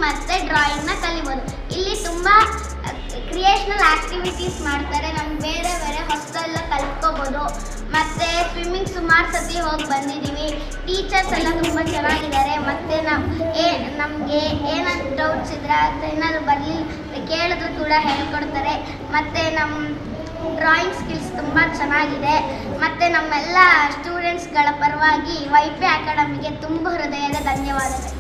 ಮತ್ತು ಡ್ರಾಯಿಂಗ್ನ ಕಲಿಬೋದು. ಇಲ್ಲಿ ತುಂಬ ಕ್ರಿಯೇಷನಲ್ ಆ್ಯಕ್ಟಿವಿಟೀಸ್ ಮಾಡ್ತಾರೆ. ನಮ್ಗೆ ಬೇರೆ ಬೇರೆ ಹೊಸದೆಲ್ಲ ಕಲ್ತ್ಕೋಬೋದು. ಮತ್ತು ಸ್ವಿಮ್ಮಿಂಗ್ ಸುಮಾರು ಸತಿ ಹೋಗಿ ಬಂದಿದ್ದೀವಿ. ಟೀಚರ್ಸ್ ಎಲ್ಲ ತುಂಬ ಚೆನ್ನಾಗಿದ್ದಾರೆ. ಮತ್ತು ನಮಗೆ ಏನಾದರೂ ಡೌಟ್ಸ್ ಇದ್ದರೆ ಅಥವಾ ಏನಾದರೂ ಕೇಳಿದ್ರು ಕೂಡ ಹೇಳ್ಕೊಡ್ತಾರೆ. ಮತ್ತು ನಮ್ಮ ಡ್ರಾಯಿಂಗ್ ಸ್ಕಿಲ್ಸ್ ತುಂಬ ಚೆನ್ನಾಗಿದೆ. ಮತ್ತು ನಮ್ಮೆಲ್ಲ ಸ್ಟೂಡೆಂಟ್ಸ್ಗಳ ಪರವಾಗಿ ವೈಪೆ ಅಕಾಡೆಮಿಗೆ ತುಂಬ ಹೃದಯದ ಧನ್ಯವಾದಗಳು.